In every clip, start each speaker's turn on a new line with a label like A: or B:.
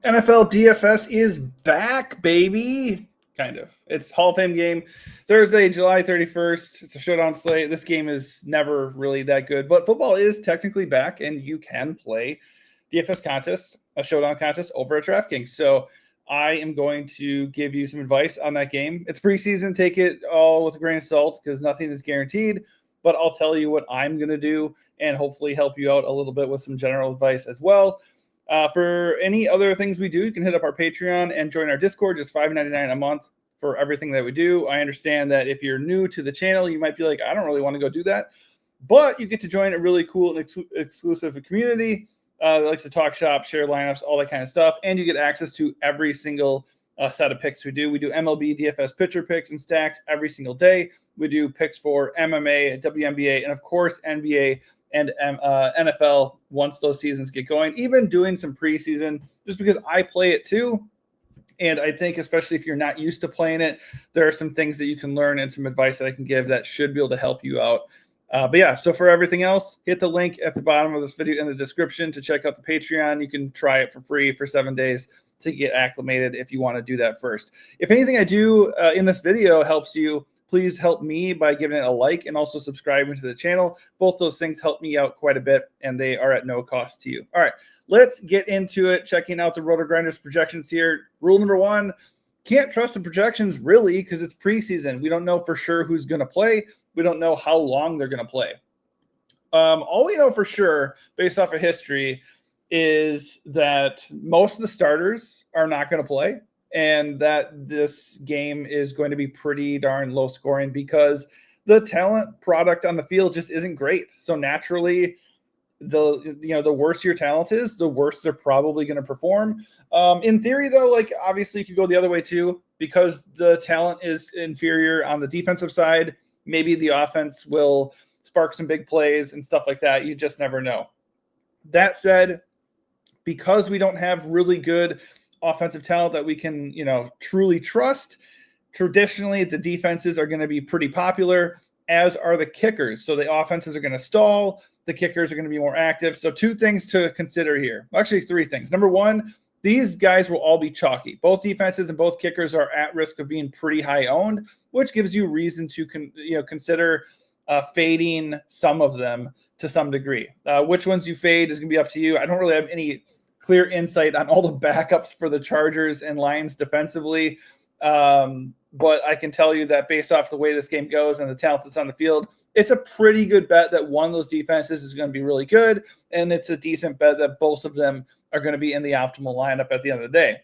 A: NFL DFS is back, baby. Kind of. It's Hall of Fame game. Thursday, July 31st. It's a showdown slate. This game is never really that good, but football is technically back, and you can play DFS contests, a showdown contest over at DraftKings. So I am going to give you some advice on that game. It's preseason. Take it all with a grain of salt because nothing is guaranteed, but I'll tell you what I'm going to do and hopefully help you out a little bit with some general advice as well. For any other things we do, you can hit up our Patreon and join our Discord, just $5.99 a month for everything that we do. I understand that if you're new to the channel, you might be like, I don't really want to go do that. But you get to join a really cool and exclusive community that likes to talk shop, share lineups, all that kind of stuff. And you get access to every single set of picks we do. We do MLB, DFS pitcher picks and stacks every single day. We do picks for MMA, WNBA, and of course, NBA and NFL once those seasons get going, even doing some preseason just because I play it too. And I think especially if you're not used to playing it, there are some things that you can learn and some advice that I can give that should be able to help you out. But yeah, so for everything else, hit the link at the bottom of this video in the description to check out the Patreon. You can try it for free for 7 days to get acclimated if you want to do that first. If anything I do in this video helps you, please help me by giving it a like and also subscribing to the channel. Both those things help me out quite a bit, and they are at no cost to you. All right, let's get into it, checking out the Roto Grinders projections here. Rule number one, can't trust the projections really because it's preseason. We don't know for sure who's going to play. We don't know how long they're going to play. All we know for sure, based off of history, is that most of the starters are not going to play, and that this game is going to be pretty darn low scoring because the talent product on the field just isn't great. So naturally, the worse your talent is, the worse they're probably going to perform. In theory, though, like obviously, you could go the other way too, because the talent is inferior on the defensive side. Maybe the offense will spark some big plays and stuff like that. You just never know. That said, because we don't have really good offensive talent that we can, truly trust, traditionally the defenses are going to be pretty popular, as are the kickers. So the offenses are going to stall. The kickers are going to be more active. So two things to consider here. Actually, three things. Number one, these guys will all be chalky. Both defenses and both kickers are at risk of being pretty high owned, which gives you reason to consider fading some of them to some degree. Which ones you fade is going to be up to you. I don't really have any clear insight on all the backups for the Chargers and Lions defensively. But I can tell you that based off the way this game goes and the talent that's on the field, it's a pretty good bet that one of those defenses is going to be really good. And it's a decent bet that both of them are going to be in the optimal lineup at the end of the day.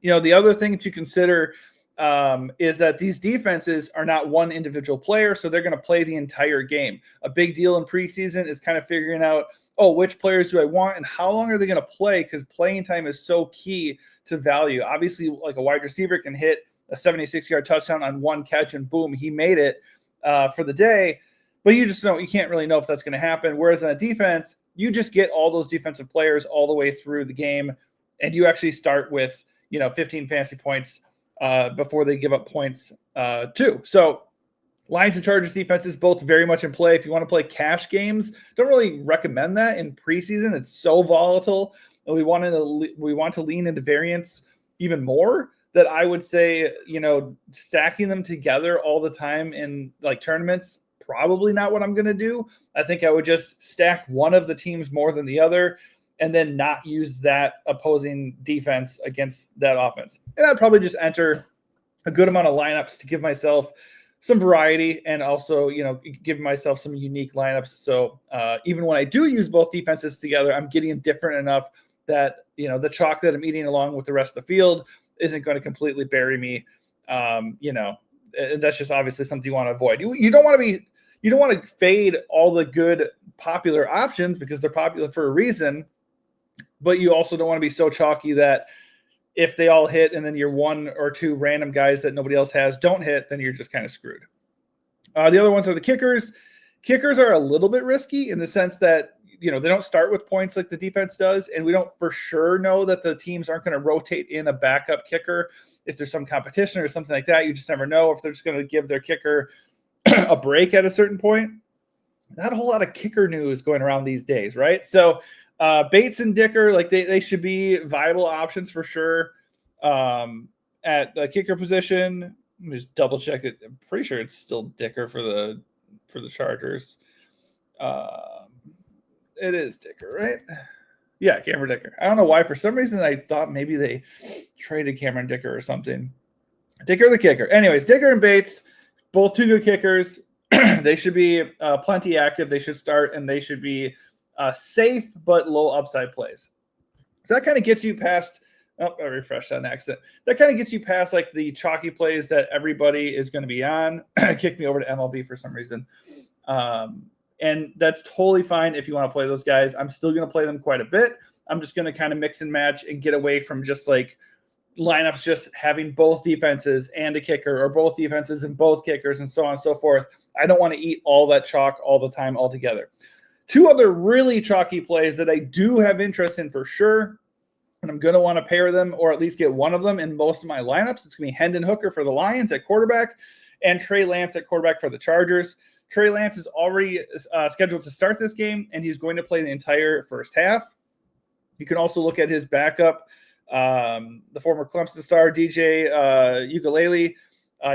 A: The other thing to consider is that these defenses are not one individual player, so they're going to play the entire game. A big deal in preseason is kind of figuring out, which players do I want and how long are they going to play, because playing time is so key to value. Obviously, like a wide receiver can hit a 76-yard touchdown on one catch and boom, he made it for the day. But you can't really know if that's going to happen. Whereas in a defense, you just get all those defensive players all the way through the game, and you actually start with 15 fantasy points before they give up points too. So Lions and Chargers defenses both very much in play. If you want to play cash games, don't really recommend that in preseason. It's so volatile, and we want to lean into variance even more. That I would say, stacking them together all the time in like tournaments, probably not what I'm going to do. I think I would just stack one of the teams more than the other, and then not use that opposing defense against that offense. And I'd probably just enter a good amount of lineups to give myself some variety and also, give myself some unique lineups. So even when I do use both defenses together, I'm getting different enough that, the chalk that I'm eating along with the rest of the field isn't going to completely bury me. That's just obviously something you want to avoid. You don't want to fade all the good popular options because they're popular for a reason, but you also don't want to be so chalky that if they all hit and then your one or two random guys that nobody else has don't hit, then you're just kind of screwed. The other ones are the kickers. Kickers are a little bit risky in the sense that, they don't start with points like the defense does, and we don't for sure know that the teams aren't going to rotate in a backup kicker. If there's some competition or something like that, you just never know if they're just going to give their kicker a break at a certain point. Not a whole lot of kicker news going around these days, right? So Bates and Dicker, like they should be viable options for sure. At the kicker position, let me just double check it. I'm pretty sure it's still Dicker for the Chargers. It is Dicker, right? Yeah, Cameron Dicker. I don't know why. For some reason, I thought maybe they traded Cameron Dicker or something. Dicker the kicker. Anyways, Dicker and Bates, both two good kickers. They should be plenty active. They should start, and they should be safe but low upside plays. So that kind of gets you past – I refreshed on accident. That kind of gets you past like the chalky plays that everybody is going to be on. Kicked me over to MLB for some reason. And that's totally fine if you want to play those guys. I'm still going to play them quite a bit. I'm just going to kind of mix and match and get away from just like lineups just having both defenses and a kicker, or both defenses and both kickers, and so on and so forth. I don't want to eat all that chalk all the time altogether. Two other really chalky plays that I do have interest in for sure, and I'm going to want to pair them or at least get one of them in most of my lineups. It's going to be Hendon Hooker for the Lions at quarterback and Trey Lance at quarterback for the Chargers. Trey Lance is already scheduled to start this game, and he's going to play the entire first half. You can also look at his backup, the former Clemson star, DJ Ukulele.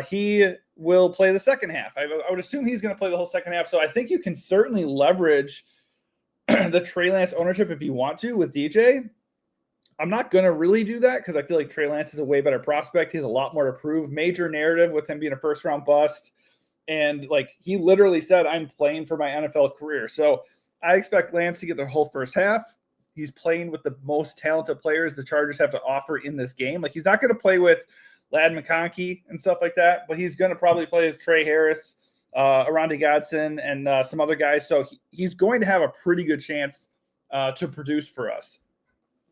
A: He will play the second half. I would assume he's going to play the whole second half. So I think you can certainly leverage the Trey Lance ownership if you want to with DJ. I'm not going to really do that because I feel like Trey Lance is a way better prospect. He has a lot more to prove. Major narrative with him being a first-round bust. And like he literally said, I'm playing for my NFL career. So I expect Lance to get the whole first half. He's playing with the most talented players the Chargers have to offer in this game. Like he's not going to play with Ladd McConkey and stuff like that, but he's going to probably play with Trey Harris, Aranda Godson, and some other guys. So he's going to have a pretty good chance to produce for us.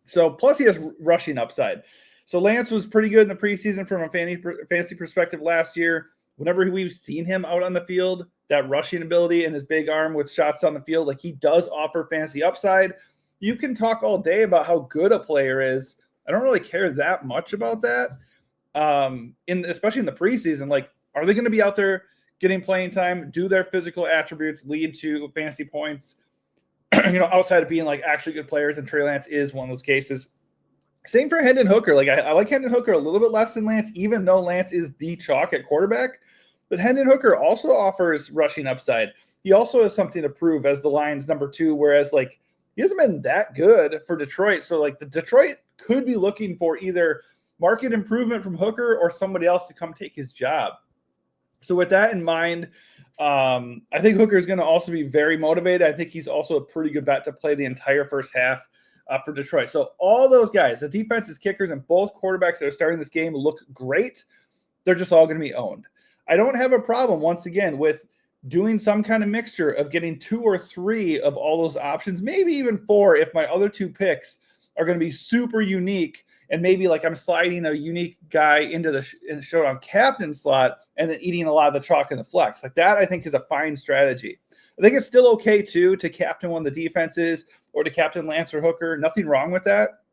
A: So plus he has rushing upside. So Lance was pretty good in the preseason from a fantasy perspective last year. Whenever we've seen him out on the field, that rushing ability and his big arm with shots on the field, like he does offer fantasy upside. You can talk all day about how good a player is. I don't really care that much about that. Especially in the preseason, like, are they going to be out there getting playing time? Do their physical attributes lead to fantasy points? Outside of being like actually good players, and Trey Lance is one of those cases. Same for Hendon Hooker. Like I like Hendon Hooker a little bit less than Lance, even though Lance is the chalk at quarterback. But Hendon Hooker also offers rushing upside. He also has something to prove as the Lions number 2, whereas like he hasn't been that good for Detroit. So like the Detroit could be looking for either market improvement from Hooker or somebody else to come take his job. So with that in mind, I think Hooker is going to also be very motivated. I think he's also a pretty good bet to play the entire first half for Detroit. So all those guys, the defenses, kickers, and both quarterbacks that are starting this game look great. They're just all going to be owned. I don't have a problem, once again, with doing some kind of mixture of getting 2 or 3 of all those options, maybe even 4 if my other 2 picks are going to be super unique. And maybe like I'm sliding a unique guy into the Showdown captain slot and then eating a lot of the chalk in the flex. Like that, I think, is a fine strategy. I think it's still okay, too, to captain one of the defenses or to captain Lance or Hooker. Nothing wrong with that.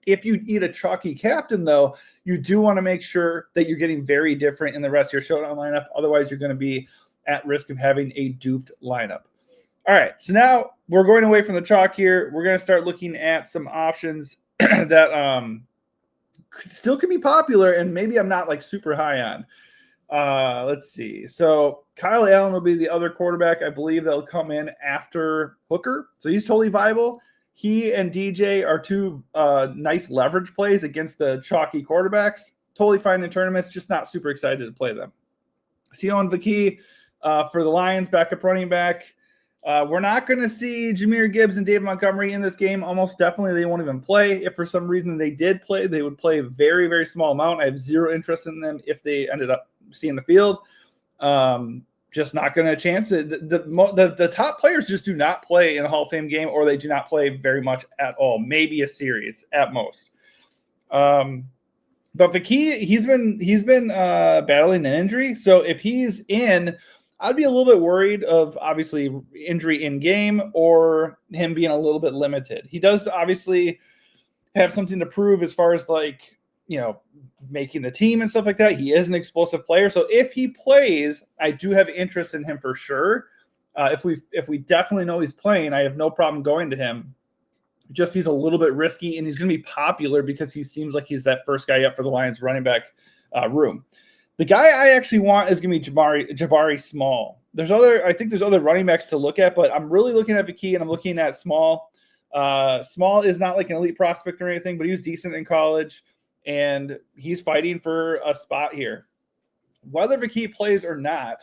A: If you eat a chalky captain, though, you do want to make sure that you're getting very different in the rest of your Showdown lineup. Otherwise, you're going to be at risk of having a duped lineup. All right, so now we're going away from the chalk here. We're going to start looking at some options that still could be popular and maybe I'm not like super high on. Let's see. So Kyle Allen will be the other quarterback. I believe that'll come in after Hooker. So he's totally viable. He and DJ are 2 nice leverage plays against the chalky quarterbacks. Totally fine in tournaments, just not super excited to play them. Sion Vaki for the Lions, backup running back. We're not going to see Jahmyr Gibbs and David Montgomery in this game. Almost definitely they won't even play. If for some reason they did play, they would play a very, very small amount. I have zero interest in them if they ended up seeing the field. Just not going to chance it. The top players just do not play in a Hall of Fame game, or they do not play very much at all. Maybe a series at most. But Vaki, he's been battling an injury. So if he's in, I'd be a little bit worried of obviously injury in game or him being a little bit limited. He does obviously have something to prove as far as like, making the team and stuff like that. He is an explosive player. So if he plays, I do have interest in him for sure. If we definitely know he's playing, I have no problem going to him. Just he's a little bit risky, and he's going to be popular because he seems like he's that first guy up for the Lions running back room. The guy I actually want is going to be Jabari Small. I think there's other running backs to look at, but I'm really looking at Vicky and I'm looking at Small. Small is not like an elite prospect or anything, but he was decent in college, and he's fighting for a spot here. Whether Vicky plays or not,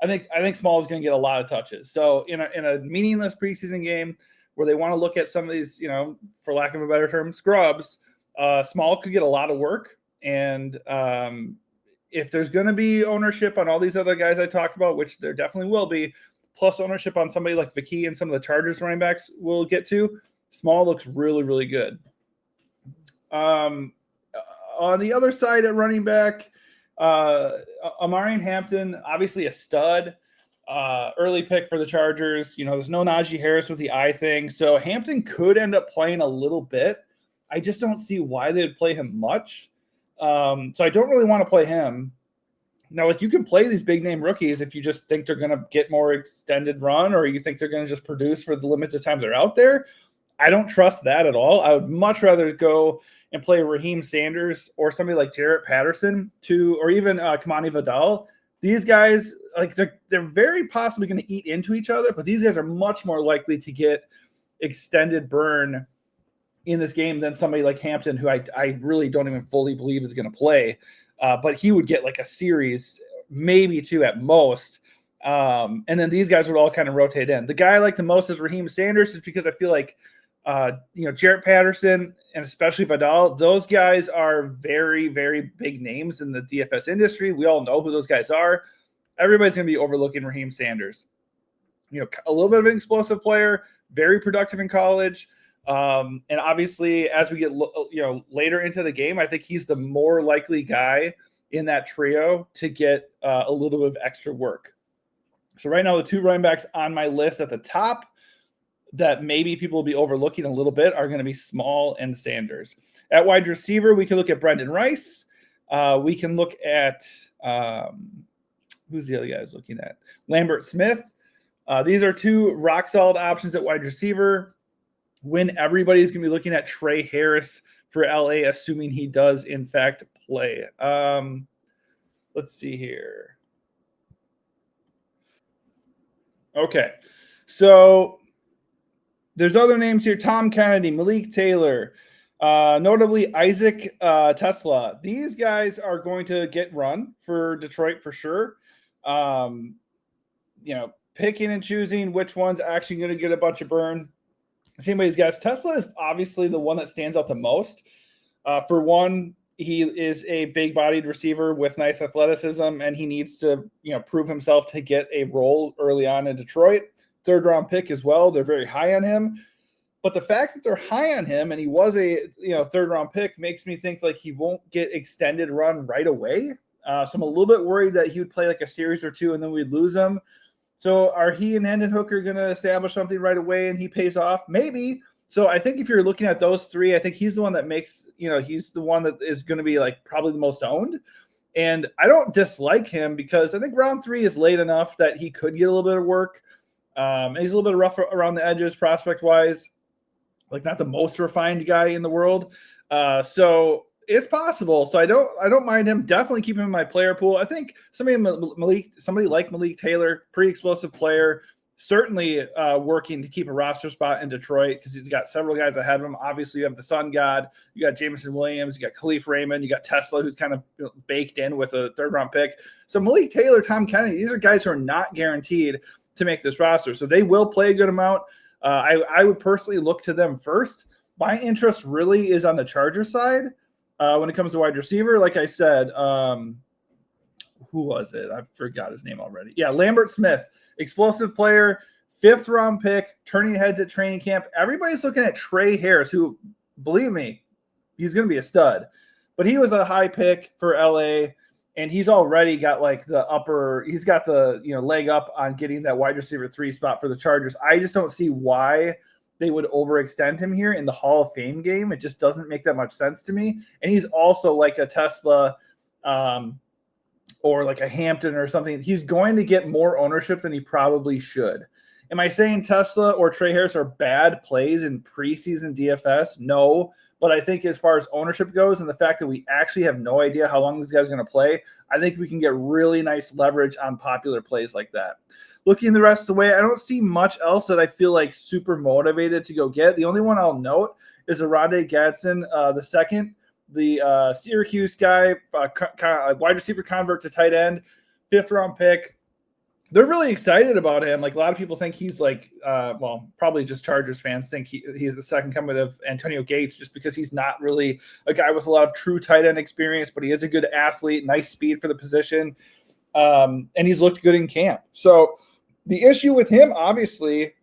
A: I think Small is going to get a lot of touches. So in a meaningless preseason game where they want to look at some of these, for lack of a better term, scrubs, Small could get a lot of work. And if there's going to be ownership on all these other guys I talked about, which there definitely will be, plus ownership on somebody like Vicky and some of the Chargers running backs we'll get to, Small looks really, really good. On the other side at running back, Amarian Hampton, obviously a stud, early pick for the Chargers. There's no Najee Harris with the eye thing, so Hampton could end up playing a little bit. I just don't see why they'd play him much. So I don't really want to play him. Now, you can play these big name rookies if you just think they're going to get more extended run, or you think they're going to just produce for the limited times they're out there. I don't trust that at all. I would much rather go and play Raheem Sanders or somebody like Jarrett Patterson or even Kamani Vidal. These guys, they're very possibly going to eat into each other, but these guys are much more likely to get extended burn in this game than somebody like Hampton, who I really don't even fully believe is going to play. But he would get like a series, maybe two at most. And then these guys would all kind of rotate in. The guy I like the most is Raheem Sanders, just because I feel like Jarrett Patterson and especially Vidal, those guys are very, very big names in the DFS industry. We all know who those guys are. Everybody's going to be overlooking Raheem Sanders. A little bit of an explosive player, very productive in college. And obviously, as we get later into the game, I think he's the more likely guy in that trio to get a little bit of extra work. So right now, the two running backs on my list at the top that maybe people will be overlooking a little bit are going to be Small and Sanders. At wide receiver, we can look at Brendan Rice. We can look at who's the other guy I was looking at? Lambert Smith. These are two rock-solid options at wide receiver when everybody's going to be looking at Trey Harris for LA, assuming he does, in fact, play. Let's see here. Okay, so there's other names here. Tom Kennedy, Malik Taylor, notably Isaac Tesla. These guys are going to get run for Detroit for sure. Picking and choosing which one's actually going to get a bunch of burn. See anybody's guess. Tesla is obviously the one that stands out the most. For one, he is a big-bodied receiver with nice athleticism, and he needs to, prove himself to get a role early on in Detroit. Third-round pick as well. They're very high on him. But the fact that they're high on him and he was a third-round pick makes me think like he won't get extended run right away. So I'm a little bit worried that he would play like a series or two and then we'd lose him. So are he and Hendon Hooker going to establish something right away and he pays off? Maybe. So I think if you're looking at those three, I think he's the one that makes, he's the one that is going to be like probably the most owned. And I don't dislike him because I think round 3 is late enough that he could get a little bit of work. He's a little bit rough around the edges prospect-wise, like not the most refined guy in the world. So it's possible. So I don't mind him. Definitely keep him in my player pool. I think somebody like Malik Taylor, pretty explosive player, certainly working to keep a roster spot in Detroit because he's got several guys ahead of him. Obviously, you have the Sun God, you got Jameson Williams, you got Khalif Raymond, you got Tesla, who's kind of baked in with a third-round pick. So Malik Taylor, Tom Kennedy, these are guys who are not guaranteed to make this roster. So they will play a good amount. I would personally look to them first. My interest really is on the Chargers side when it comes to wide receiver. Like I said, who was it? I forgot his name already. Yeah, Lambert Smith, explosive player, 5th-round pick, turning heads at training camp. Everybody's looking at Trey Harris, who, believe me, he's going to be a stud. But he was a high pick for LA. And he's already got he's got the leg up on getting that wide receiver 3 spot for the Chargers. I just don't see why they would overextend him here in the Hall of Fame game. It just doesn't make that much sense to me. And he's also like a Tesla or like a Hampton or something. He's going to get more ownership than he probably should. Am I saying Tesla or Trey Harris are bad plays in preseason DFS? No. But I think as far as ownership goes and the fact that we actually have no idea how long these guys are going to play, I think we can get really nice leverage on popular plays like that. Looking the rest of the way, I don't see much else that I feel like super motivated to go get. The only one I'll note is Arondé Gadsden, the second, the Syracuse guy, wide receiver convert to tight end, 5th-round pick. They're really excited about him. Like a lot of people think he's like, probably just Chargers fans think he's the second coming of Antonio Gates just because he's not really a guy with a lot of true tight end experience, but he is a good athlete, nice speed for the position, and he's looked good in camp. So the issue with him, obviously,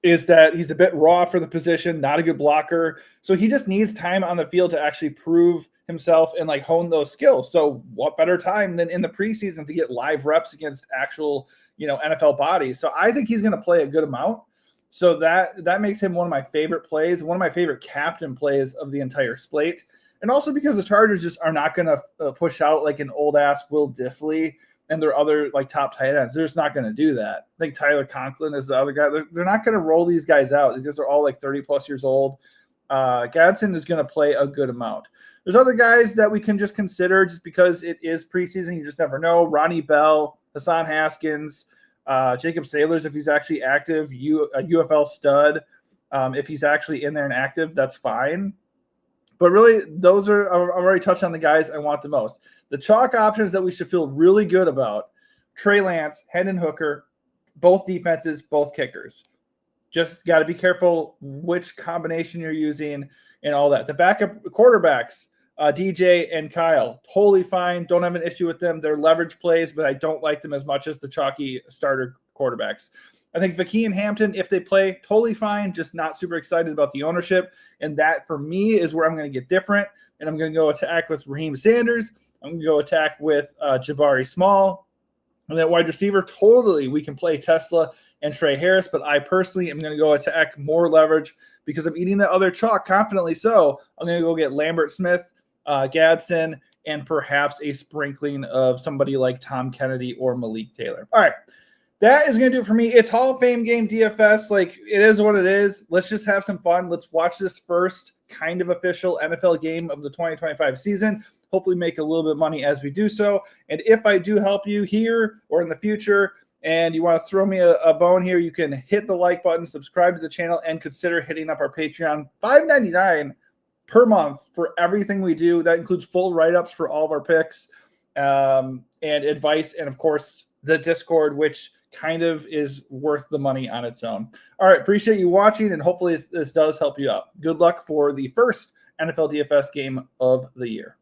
A: is that he's a bit raw for the position, not a good blocker. So he just needs time on the field to actually prove himself and like hone those skills. So what better time than in the preseason to get live reps against actual, NFL bodies. So I think he's going to play a good amount. So that makes him one of my favorite plays, one of my favorite captain plays of the entire slate. And also because the Chargers just are not going to push out like an old ass Will Dissly and their other like top tight ends. They're just not going to do that. I think Tyler Conklin is the other guy. They're not going to roll these guys out because they're all like 30 plus years old. Gadsden is going to play a good amount. There's other guys that we can just consider just because it is preseason. You just never know. Ronnie Bell, Hassan Haskins, Jacob Saylors, if he's actually active, a UFL stud. If he's actually in there and active, that's fine. But really, those are, I've already touched on the guys I want the most. The chalk options that we should feel really good about: Trey Lance, Hendon Hooker, both defenses, both kickers. Just got to be careful which combination you're using and all that. The backup quarterbacks, DJ and Kyle, totally fine. Don't have an issue with them. They're leverage plays, but I don't like them as much as the chalky starter quarterbacks. I think Vakee and Hampton, if they play, totally fine, just not super excited about the ownership. And that, for me, is where I'm going to get different. And I'm going to go attack with Raheem Sanders. I'm going to go attack with Jabari Small. And that wide receiver, totally, we can play Tesla and Trey Harris. But I personally am going to go attack more leverage because I'm eating that other chalk confidently. So I'm going to go get Lambert Smith, Gadsden, and perhaps a sprinkling of somebody like Tom Kennedy or Malik Taylor. All right. That is going to do it for me. It's Hall of Fame game DFS. Like, it is what it is. Let's just have some fun. Let's watch this first kind of official NFL game of the 2025 season. Hopefully make a little bit of money as we do so. And if I do help you here or in the future and you want to throw me a bone here, you can hit the like button, subscribe to the channel, and consider hitting up our Patreon. $5.99 per month for everything we do. That includes full write-ups for all of our picks and advice, and, of course, the Discord, which kind of is worth the money on its own. All right, appreciate you watching, and hopefully this does help you out. Good luck for the first NFL DFS game of the year.